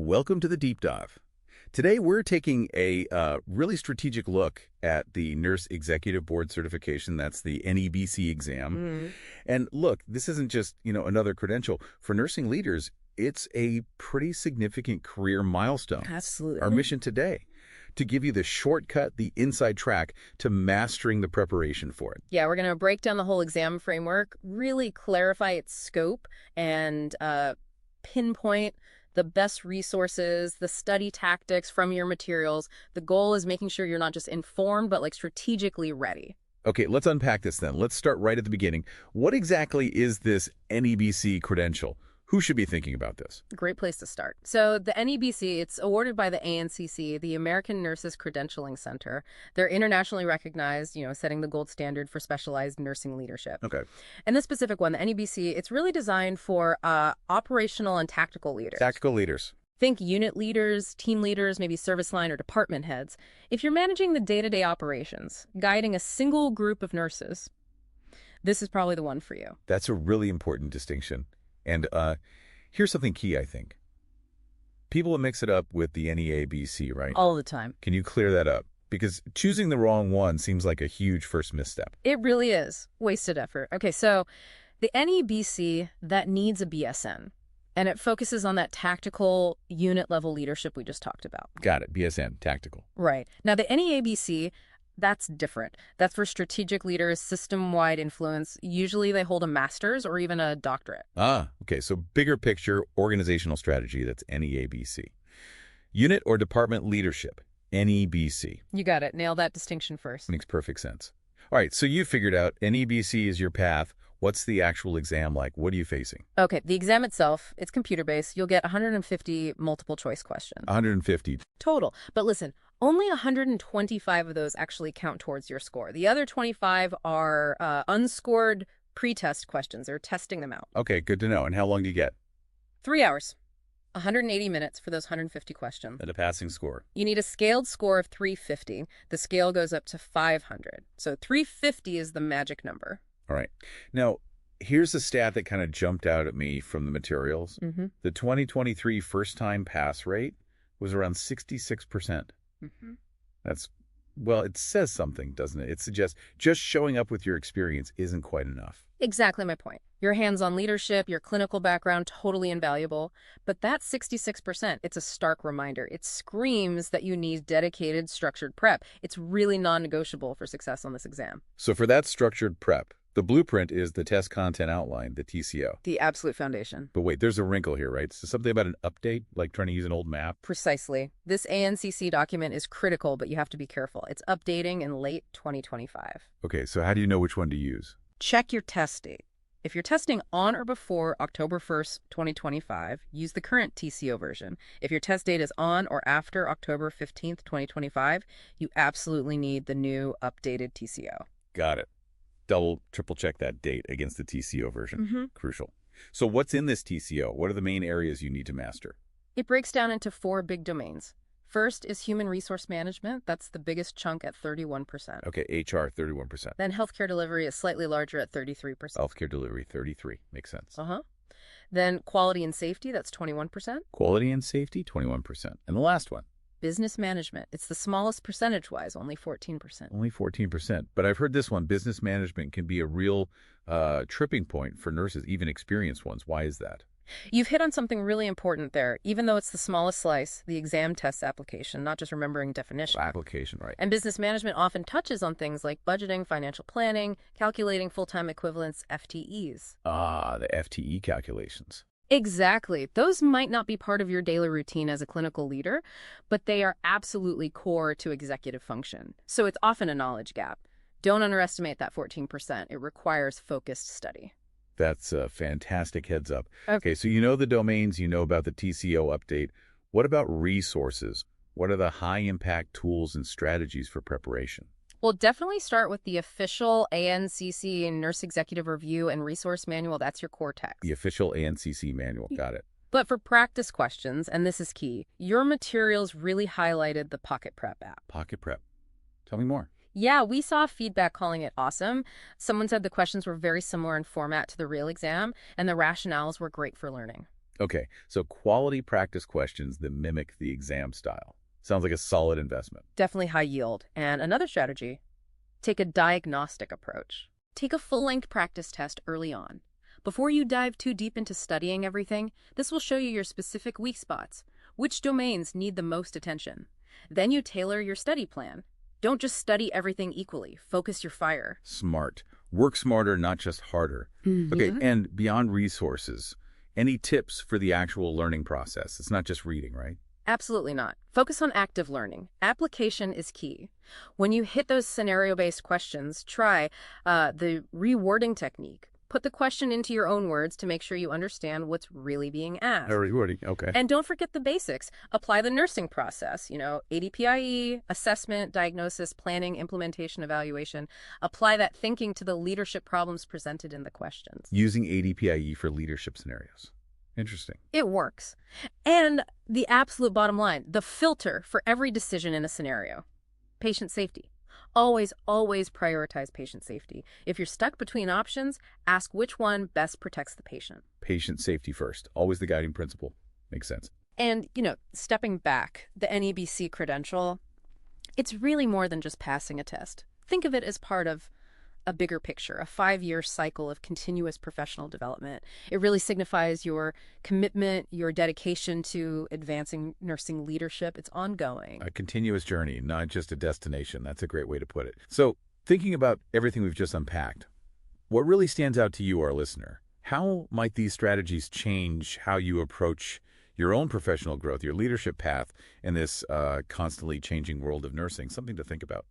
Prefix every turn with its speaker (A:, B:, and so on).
A: Welcome to the Deep Dive. Today, we're taking a really strategic look at the Nurse Executive Board certification. That's the NEBC exam. And look, this isn't just, another credential. For nursing leaders, it's a pretty significant career milestone.
B: Absolutely.
A: Our mission today, to give you the shortcut, the inside track to mastering the preparation for it.
B: Yeah, we're going to break down the whole exam framework, really clarify its scope, and pinpoint the best resources, the study tactics from your materials. The goal is making sure you're not just informed, but strategically ready.
A: Okay, let's unpack this then. Let's start right at the beginning. What exactly is this NEBC credential? Who should be thinking about this?
B: Great place to start. So the NEBC, it's awarded by the ANCC, the American Nurses Credentialing Center. They're internationally recognized, setting the gold standard for specialized nursing leadership.
A: Okay.
B: And this specific one, the NEBC, it's really designed for operational and tactical leaders.
A: Tactical leaders.
B: Think unit leaders, team leaders, maybe service line or department heads. If you're managing the day-to-day operations, guiding a single group of nurses, this is probably the one for you.
A: That's a really important distinction. And here's something key, I think. People mix it up with the NEABC, right?
B: All the time.
A: Can you clear that up? Because choosing the wrong one seems like a huge first misstep.
B: It really is. Wasted effort. Okay, so the NEBC, that needs a BSN. And it focuses on that tactical unit-level leadership we just talked about.
A: Got it. BSN, tactical.
B: Right. Now, the NEABC, that's different. That's for strategic leaders, system-wide influence. Usually they hold a master's or even a doctorate.
A: Ah, okay. So bigger picture, organizational strategy, that's NEABC. Unit or department leadership, NEBC.
B: You got it. Nail that distinction first.
A: Makes perfect sense. All right, so you figured out NEBC is your path. What's the actual exam like? What are you facing?
B: Okay, the exam itself, it's computer-based. You'll get 150 multiple-choice questions.
A: 150.
B: Total. But listen, only 125 of those actually count towards your score. The other 25 are unscored pre-test questions. They're testing them out.
A: Okay, good to know. And how long do you get?
B: 3 hours. 180 minutes for those 150 questions.
A: And a passing score.
B: You need a scaled score of 350. The scale goes up to 500. So 350 is the magic number.
A: All right. Now, here's a stat that kind of jumped out at me from the materials. The 2023 first-time pass rate was around 66%. That's, well, it says something, doesn't it? It suggests just showing up with your experience isn't quite enough.
B: Exactly my point. Your hands-on leadership, your clinical background, totally invaluable. But that 66%, it's a stark reminder. It screams that you need dedicated, structured prep. It's really non-negotiable for success on this exam.
A: So for that structured prep, the blueprint is the test content outline, the TCO.
B: The absolute foundation.
A: But wait, there's a wrinkle here, right? So something about an update, like trying to use an old map?
B: Precisely. This ANCC document is critical, but you have to be careful. It's updating in late 2025.
A: Okay, so how do you know which one to use?
B: Check your test date. If you're testing on or before October 1st, 2025, use the current TCO version. If your test date is on or after October 15th, 2025, you absolutely need the new updated TCO.
A: Got it. Double, triple check that date against the TCO version. Crucial. So what's in this TCO? What are the main areas you need to master?
B: It breaks down into 4 big domains. First is human resource management. That's the biggest chunk at 31%.
A: Okay, HR, 31%.
B: Then healthcare delivery is slightly larger at 33%.
A: Healthcare delivery, 33. Makes sense.
B: Then quality and safety, that's 21%.
A: Quality and safety, 21%. And the last one?
B: Business management. It's the smallest percentage-wise, only 14%.
A: Only 14%. But I've heard this one, business management can be a real tripping point for nurses, even experienced ones. Why is that?
B: You've hit on something really important there. Even though it's the smallest slice, the exam tests application, not just remembering definition.
A: Application, right.
B: And business management often touches on things like budgeting, financial planning, calculating full-time equivalents, FTEs.
A: Ah, the FTE calculations.
B: Exactly. Those might not be part of your daily routine as a clinical leader, but they are absolutely core to executive function. So it's often a knowledge gap. Don't underestimate that 14%. It requires focused study.
A: That's a fantastic heads up. Okay, so you know the domains, you know about the TCO update. What about resources? What are the high-impact tools and strategies for preparation?
B: Well, definitely start with the official ANCC Nurse Executive Review and Resource Manual. That's your core text.
A: The official ANCC manual. Got it.
B: But for practice questions, and this is key, your materials really highlighted the Pocket Prep app.
A: Pocket Prep. Tell me more.
B: Yeah, we saw feedback calling it awesome. Someone said the questions were very similar in format to the real exam, and the rationales were great for learning.
A: Okay, so quality practice questions that mimic the exam style. Sounds like a solid investment.
B: Definitely high yield. And another strategy, take a diagnostic approach. Take a full-length practice test early on. Before you dive too deep into studying everything, this will show you your specific weak spots, which domains need the most attention. Then you tailor your study plan. Don't just study everything equally. Focus your fire.
A: Smart. Work smarter, not just harder. Okay, and beyond resources, any tips for the actual learning process? It's not just reading, right?
B: Absolutely not. Focus on active learning. Application is key. When you hit those scenario-based questions, try the rewording technique. Put the question into your own words to make sure you understand what's really being asked.
A: Rewarding, okay.
B: And don't forget the basics. Apply the nursing process, ADPIE, assessment, diagnosis, planning, implementation, evaluation. Apply that thinking to the leadership problems presented in the questions.
A: Using ADPIE for leadership scenarios. Interesting.
B: It works. And the absolute bottom line, the filter for every decision in a scenario, patient safety. Always, always prioritize patient safety. If you're stuck between options, ask which one best protects the patient.
A: Patient safety first. Always the guiding principle. Makes sense.
B: And, stepping back, the NEBC credential, it's really more than just passing a test. Think of it as part of a bigger picture, a 5-year cycle of continuous professional development. It really signifies your commitment, your dedication to advancing nursing leadership. It's ongoing.
A: A continuous journey, not just a destination. That's a great way to put it. So, thinking about everything we've just unpacked, what really stands out to you, our listener? How might these strategies change how you approach your own professional growth, your leadership path in this constantly changing world of nursing? Something to think about.